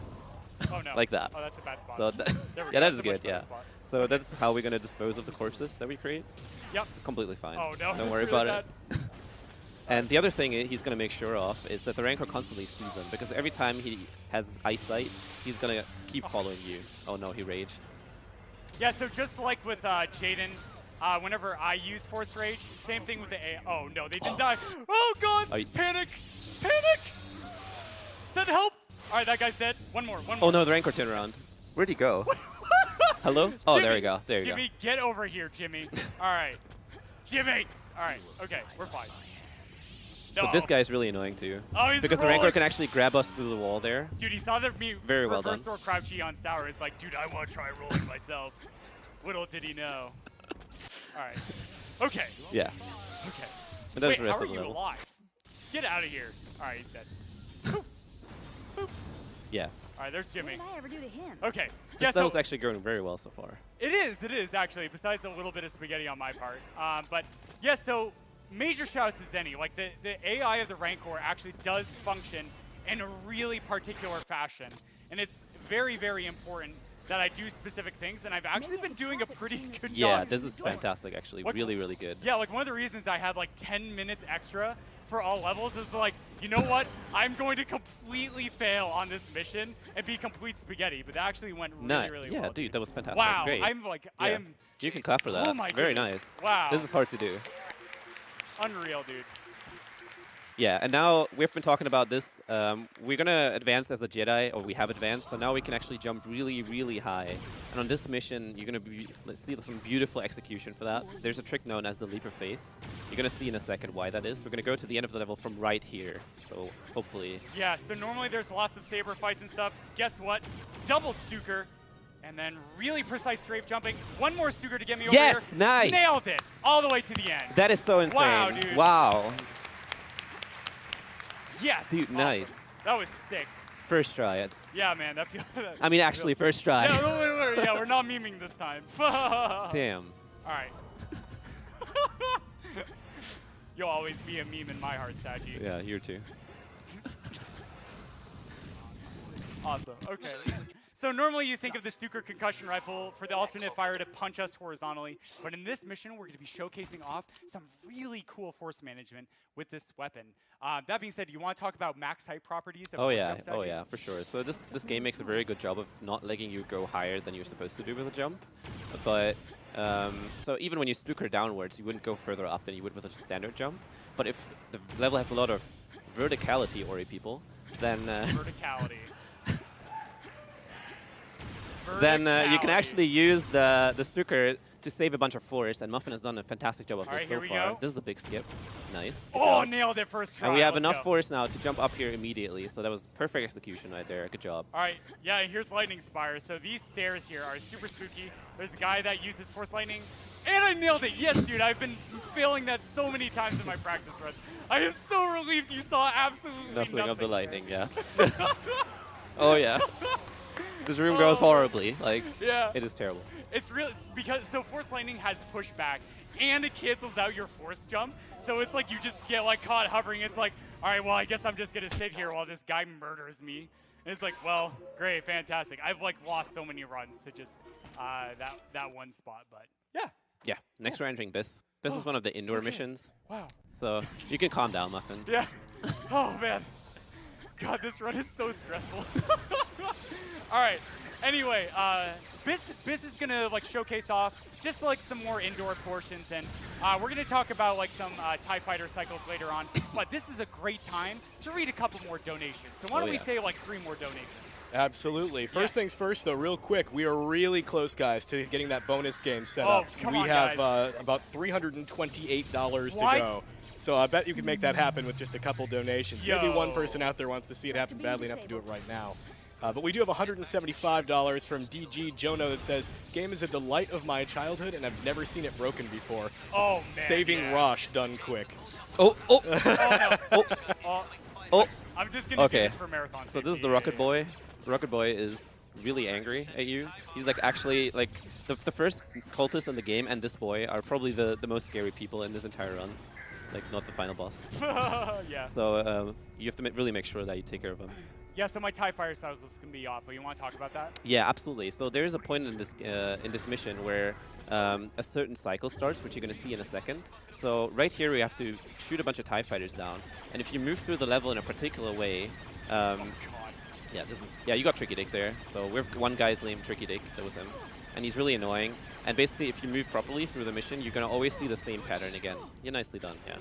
Oh no. Like that. Oh, that's a bad spot. So There we yeah, go. that is That's a much good. better Yeah. spot. So that's how we're going to dispose of the corpses that we create. Yep. Completely fine. Oh no. Don't worry about it. And the other thing he's going to make sure of is that the rancor constantly sees him, because every time he has eyesight, he's going to keep following you. Oh no, he raged. Yeah. So just like with Jaden, whenever I use Force Rage, same thing with the A. Oh no, they didn't die. Oh god! Panic! Panic! Send help! All right, that guy's dead. One more. Oh no, the rancor turned around. Where'd he go? Hello? Oh, Jimmy, there we go. There you Jimmy, get over here, Jimmy. All right. Jimmy! All right, okay, we're fine. So No. this guy's really annoying too. Oh, he's because the rolling. rancor can actually grab us through the wall there. Dude, he saw that me Very well reverse done. door crouchy on Sour. It's like, dude, I want to try rolling myself. Little did he know. All right. Okay. Yeah. Okay. And that was Wait, the rest how are of the you level. alive? Get out of here. All right, he's dead. Yeah. All right, there's What Jimmy. did I ever do to him? Okay. This Yeah, so level's actually going very well so far. it is actually, besides a little bit of spaghetti on my part. But yeah, so major shouts to Zenny. Like the AI of the Rancor actually does function in a really particular fashion, and it's very, very important that I do specific things, and I've actually been doing a pretty good job. Yeah, this is fantastic, actually. Really, really good. Yeah, like one of the reasons I had like 10 minutes extra for all levels is like, you know what? I'm going to completely fail on this mission and be complete spaghetti, but that actually went really, really well. Yeah, dude, that was fantastic. Wow, Great. I'm like, Yeah. I am You can clap for that. Oh my Very goodness. nice. Wow. This is hard to do. unreal, dude. Yeah, and now we've been talking about this. We're going to advance as a Jedi, or we have advanced, so now we can actually jump really, really high. And on this mission, you're going to let's see some beautiful execution for that. There's a trick known as the Leap of Faith. You're going to see in a second why that is. We're going to go to the end of the level from right here, so hopefully... Yeah, so normally there's lots of saber fights and stuff. Guess what? Double Stuker, and then really precise strafe jumping. One more Stuker to get me over Yes, here. nice. Nailed it, all the way to the end. That is so insane. Wow, dude. Wow. Yes. Dude, awesome. nice. That was sick. First try. Yeah, man, that feels. I mean, actually, first try. Yeah, yeah, we're not memeing this time. Damn. All right. You'll always be a meme in my heart, Saji. Yeah, here too. Awesome. Okay. So normally you think of the Stuker concussion rifle for the alternate fire to punch us horizontally, but in this mission we're going to be showcasing off some really cool force management with this weapon. That being said, you want to talk about max height properties? Of Oh yeah, jump statue? oh yeah, for sure. So this game makes a very good job of not letting you go higher than you're supposed to do with a jump. But so even when you Stuker downwards, you wouldn't go further up than you would with a standard jump. But if the level has a lot of verticality, Ori people, then Verticality. then you can Verticality. actually use the Stuker to save a bunch of force, and Muffin has done a fantastic job of All this right, so here we far. go. This is a big skip. Nice. Good Oh, job. nailed it first try. And we have Let's enough go. force now to jump up here immediately, so that was perfect execution right there. Good job. All right, yeah, here's Lightning Spire. So these stairs here are super spooky. There's a guy that uses Force Lightning, and I nailed it. Yes, dude, I've been failing that so many times in my practice runs. I am so relieved you saw absolutely Nothing of the there. lightning, yeah. Oh yeah. This room goes horribly. Like, Yeah. it is terrible. It's really because so Force Lightning has pushback, and it cancels out your Force Jump. So it's like you just get like caught hovering. It's like, all right, well, I guess I'm just gonna sit here while this guy murders me. And it's like, well, great, fantastic. I've like lost so many runs to just that one spot, but yeah. Yeah. Next we're entering Biss. Biss is one of the indoor missions, Wow. so you can calm down, Muffin. Yeah. Oh man. God, this run is so stressful. All right. Anyway, Biss is gonna like showcase off just like some more indoor portions, and we're gonna talk about like some TIE Fighter cycles later on. But this is a great time to read a couple more donations. So why don't we say like 3 more donations? Absolutely. First things first, though, real quick, we are really close, guys, to getting that bonus game set Oh, up. come we on, have guys. about $328 What? to go. So I bet you can make that happen with just a couple donations. Maybe one Yo. person out there wants to see it happen badly enough to do it right now. But we do have $175 from DG Jono that says, game is a delight of my childhood, and I've never seen it broken before. Oh man. Saving yeah. Rosh done quick. Oh, oh! Oh, no. Oh! I'm just gonna do Okay. this for marathon. So this is safety. the Rocket Boy. Rocket Boy is really angry at you. He's like actually like the first cultist in the game and this boy are probably the most scary people in this entire run. Like not the final boss. Yeah. So you have to really make sure that you take care of him. Yeah. So my TIE Fighter cycles can be off, but you want to talk about that? Yeah, absolutely. So there's a point in this mission where a certain cycle starts, which you're going to see in a second. So right here we have to shoot a bunch of TIE fighters down, and if you move through the level in a particular way, Oh God. yeah, you got Tricky Dick there. So we have one guy's named Tricky Dick, that was him, and he's really annoying. And basically, if you move properly through the mission, you're going to always see the same pattern again. You're nicely done, yeah.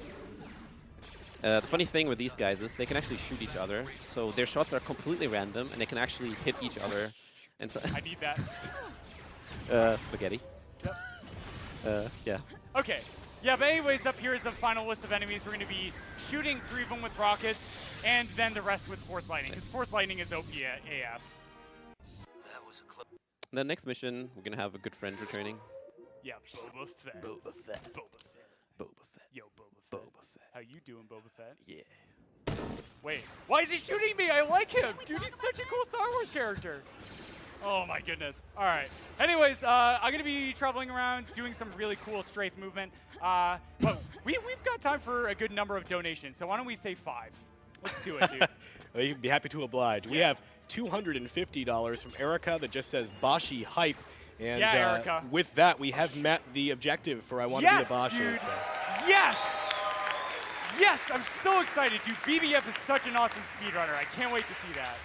The funny thing with these guys is they can actually shoot each other, so their shots are completely random, and they can actually hit each other. And so I need that. spaghetti. Yep. Yeah. Okay. Yeah, but anyways, up here is the final list of enemies. We're going to be shooting 3 of them with rockets, and then the rest with Force Lightning, because Force Lightning is OP AF. The next mission, we're gonna have a good friend returning. Yeah, Boba Fett. Boba Fett. Boba Fett. Boba Fett. Yo, Boba Fett. Boba Fett. How you doing, Boba Fett? Yeah. Wait, why is he shooting me? I like him. Dude, he's such a cool Star Wars character. Oh my goodness. All right. Anyways, I'm gonna be traveling around doing some really cool strafe movement. But we've got time for a good number of donations. So why don't we say 5? Let's do it, dude. Well, you'd be happy to oblige. We have $250 from Erica that just says Bashi hype. And Yeah, Erica. with that, we have met the objective for I Want to Be the Bashi. Dude. So. Yes! Yes, I'm so excited, dude. BBF is such an awesome speedrunner. I can't wait to see that.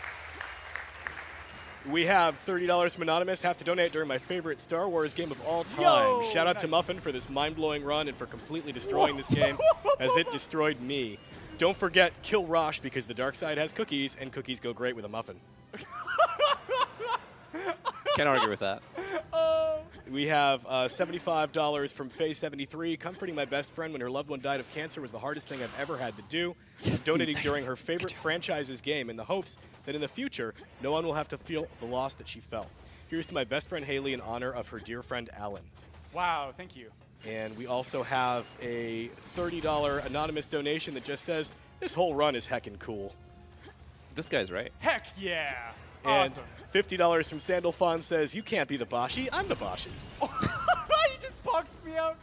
We have $30 from Anonymous. Have to donate during my favorite Star Wars game of all time. Yo, Shout out to nice. Muffin for this mind-blowing run and for completely destroying this game as it destroyed me. Don't forget, kill Rosh because the dark side has cookies, and cookies go great with a muffin. Can't argue with that. We have $75 from Faye73. Comforting my best friend when her loved one died of cancer was the hardest thing I've ever had to do. She's donating during her favorite franchise's game in the hopes that in the future, no one will have to feel the loss that she felt. Here's to my best friend Haley in honor of her dear friend Alan. Wow, thank you. And we also have a $30 anonymous donation that just says, this whole run is heckin' cool. This guy's right. Heck yeah. And Awesome. $50 from Sandal Fun says, you can't be the Bashi, I'm the Bashi. You just boxed me out.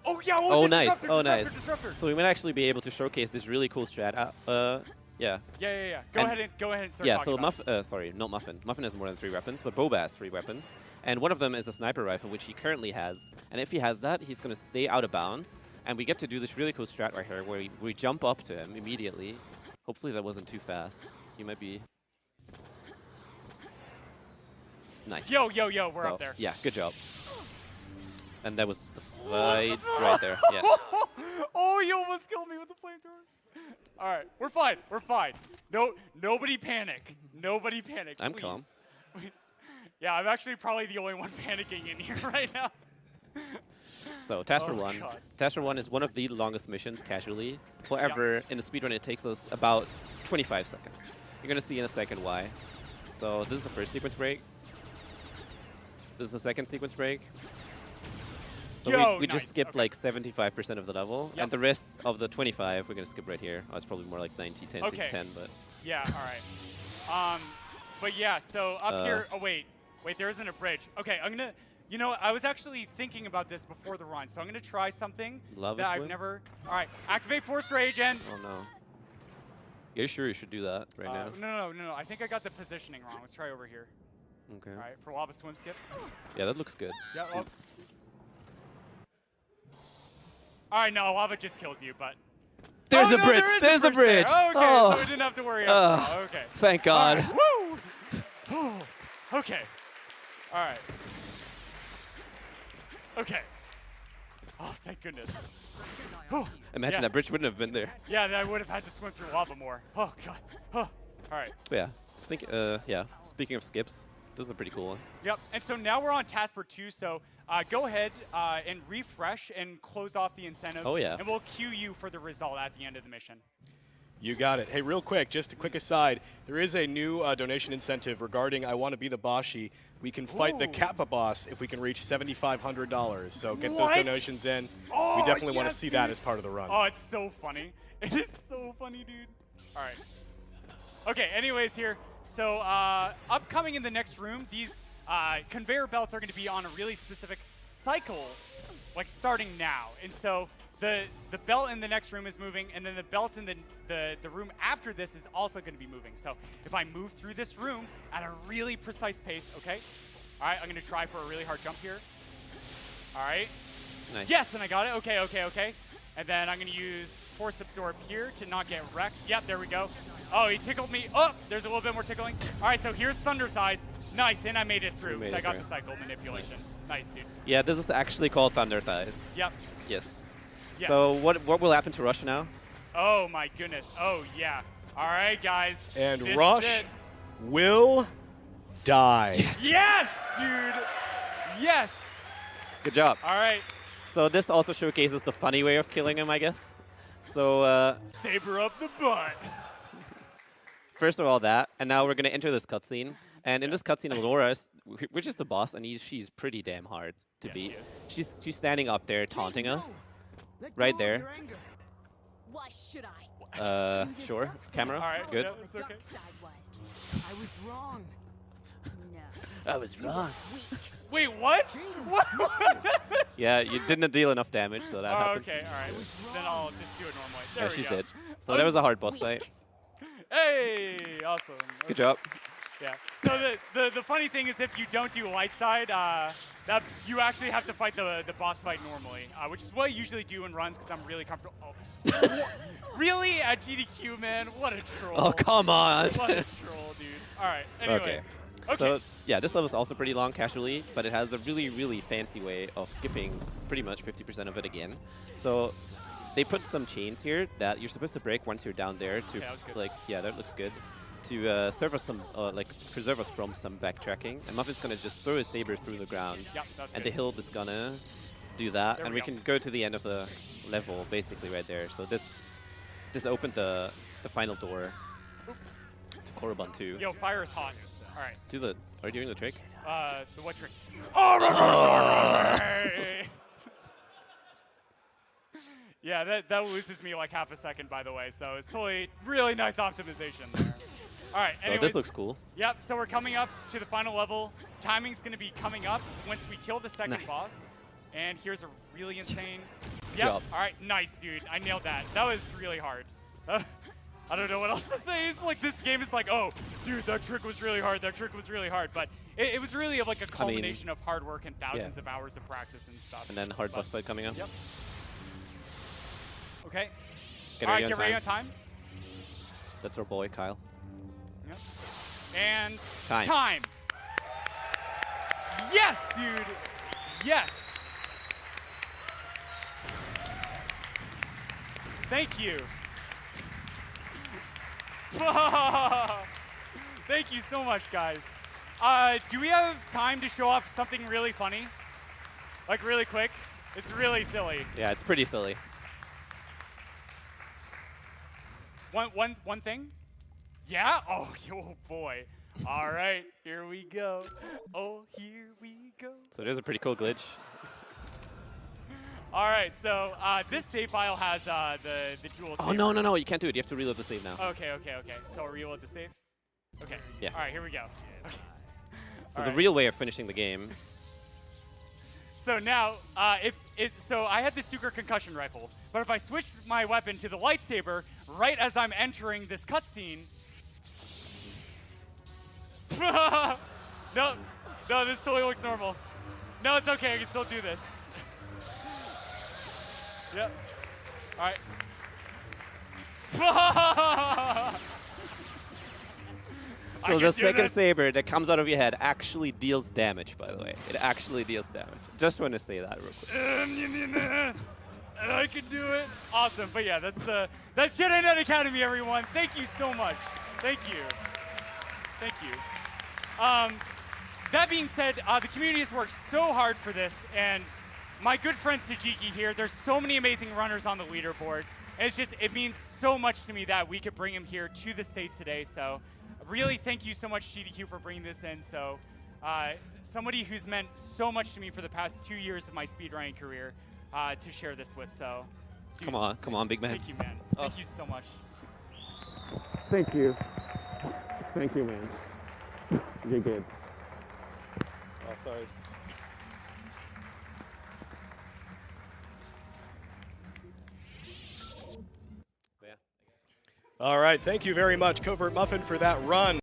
Oh, yeah. Oh, the nice. disruptor, Oh, disruptor, nice. disruptor. So we might actually be able to showcase this really cool strat. Yeah. Yeah. Go And- ahead and start Yeah, talking so about it. sorry, not Muffin. Muffin has more than 3 weapons, but Boba has 3 weapons. And one of them is a sniper rifle, which he currently has. And if he has that, he's going to stay out of bounds. And we get to do this really cool strat right here where we jump up to him immediately. Hopefully that wasn't too fast. He might be... Nice. Yo, we're up there. Yeah, good job. And that was the fight right there. Yeah. Oh, you almost killed me with the flamethrower. All right, we're fine. No, nobody panic. Nobody panic. I'm please. calm. Yeah, I'm actually probably the only one panicking in here right now. So, Task for Oh, 1. God. Task for 1 is one of the longest missions casually. However, in the speedrun, it takes us about 25 seconds. You're going to see in a second why. So, this is the first sequence break. This is the second sequence break. So Yo, we just nice. skipped Okay. like 75% of the level. Yep. And the rest of the 25, we're going to skip right here. Oh, it's probably more like 90, 10, Okay. 10, but... Yeah, all right. But yeah, so up here. Oh wait, there isn't a bridge. Okay, I'm gonna. You know, I was actually thinking about this before the run, so I'm gonna try something Lava that I've swim? never. All right, activate Force Rage and. Oh, no. You're sure you should do that right now? No. I think I got the positioning wrong. Let's try over here. Okay. All right, for lava swim skip. Yeah, that looks good. Yeah. Well. All right, no, lava just kills you, but. There's Oh, a no, bridge! there is There's a there. bridge! Okay, Oh. so we didn't have to worry about that. Okay. Thank God. All right, woo! Okay. All right. Okay. Oh, thank goodness. Imagine Yeah. that bridge wouldn't have been there. Yeah, then I would have had to swim through lava more. Oh, God. Oh. All right. But yeah, speaking of skips, this is a pretty cool one. Yep. And so now we're on task for 2. So go ahead and refresh and close off the incentive. Oh, yeah. And we'll cue you for the result at the end of the mission. You got it. Hey, real quick, just a quick aside. There is a new donation incentive regarding I Want to Be the Bashi. We can fight the Ooh. Kappa boss if we can reach $7,500. So get What? those donations in. Oh, We definitely want to yes, see dude. that as part of the run. Oh, it's so funny. It is so funny, dude. All right. Okay, anyways here. So upcoming in the next room, these conveyor belts are going to be on a really specific cycle, like starting now. And so the belt in the next room is moving, and then the belt in the room after this is also going to be moving. So if I move through this room at a really precise pace, okay? All right, I'm going to try for a really hard jump here. All right. Nice. Yes, and I got it. Okay. And then I'm going to use Force Absorb here to not get wrecked. Yep, there we go. Oh, he tickled me. Oh, there's a little bit more tickling. All right, so here's Thunder Thighs. Nice, and I made it through You made because I it got through. the cycle manipulation. Nice, dude. Yeah, this is actually called Thunder Thighs. Yep. Yes. Yes. So what will happen to Rush now? Oh, my goodness. Oh, yeah. All right, guys. And This is Rush it. will die. Yes, dude. Yes. Good job. All right. So this also showcases the funny way of killing him, I guess. So Saber up the butt. first of all that, and now we're going to enter this cutscene. And in this cutscene, Laura, which is the boss, and she's pretty damn hard to Yes, beat. she is. She's standing up there taunting us, right there. Why should I? Sure. Camera. All right. Good. Yeah, it's okay. Dark side was. I was wrong. No. I was wrong. Weak. Wait, what? What? Yeah, you didn't deal enough damage, so that Oh, happened. okay, all right. Then I'll just do it normally. There Yeah, we she's go. dead. So that was a hard boss fight. Hey, awesome. Good job. Yeah. So the funny thing is, if you don't do light side, that you actually have to fight the boss fight normally, which is what I usually do in runs because I'm really comfortable. Oh. Really? At GDQ, man? What a troll. Oh, come on. What a troll, dude. All right. Anyway. Okay. Okay. So, yeah, this level is also pretty long casually, but it has a really, really fancy way of skipping pretty much 50% of it again. So they put some chains here that you're supposed to break once you're down there to, that was good. like, yeah, that looks good. To serve us some, like, preserve us from some backtracking. And Muffin's gonna just throw his saber through the ground. Yep, that's And good. the hilt is gonna do that. There And we we go. can go to the end of the level, basically, right there. So this opened the final door to Korriban 2. Yo, fire is hot. All right. Do the, are you doing the trick? The what trick? Oh, reverse Yeah, that loses me like half a second, by the way. So it's totally really nice optimization there. All right. So Anyways, this looks cool. Yep. So we're coming up to the final level. Timing's going to be coming up once we kill the second Nice. boss. And here's a really insane. Good Yep. job. All right. Nice, dude. I nailed that. That was really hard. I don't know what else to say. It's like this game is like, oh, dude, that trick was really hard. That trick was really hard. But it was really like a culmination of hard work and thousands of hours of practice and stuff. And then hard But- boss fight coming up. Yep. Okay. Get All ready right, on get ready time. on time. That's our boy, Kyle. Yep. And Time. Yes, dude. Yes. Thank you. Thank you so much, guys. Do we have time to show off something really funny? Like really quick? It's really silly. Yeah, it's pretty silly. One thing? Yeah? Oh, oh boy. All right, here we go. Oh, here we go. So there's a pretty cool glitch. All right, so this save file has the dual save. Oh, no, you can't do it. You have to reload the save now. Okay. So I'll reload the save? Okay. Yeah. All right, here we go. Okay. So All the right. real way of finishing the game. So now, so I had the Suker concussion rifle, but if I switch my weapon to the lightsaber right as I'm entering this cutscene, no, this totally looks normal. No, it's okay. I can still do this. Yep. All right. I So can the do second this. saber that comes out of your head actually deals damage, by the way. It actually deals damage. Just want to say that real quick. And I can do it. Awesome. But yeah, that's Jedi Knight Academy, everyone. Thank you so much. Thank you. Thank you. That being said, the community has worked so hard for this, and my good friend Sajiki here, there's so many amazing runners on the leaderboard. And it means so much to me that we could bring him here to the States today. So really thank you so much, GDQ, for bringing this in. So somebody who's meant so much to me for the past 2 years of my speedrunning career to share this with. So dude, Come on, big man. Thank you, man. Thank you so much. Thank you. Thank you, man. You're good. Oh, sorry. All right, thank you very much, Covert Muffin, for that run.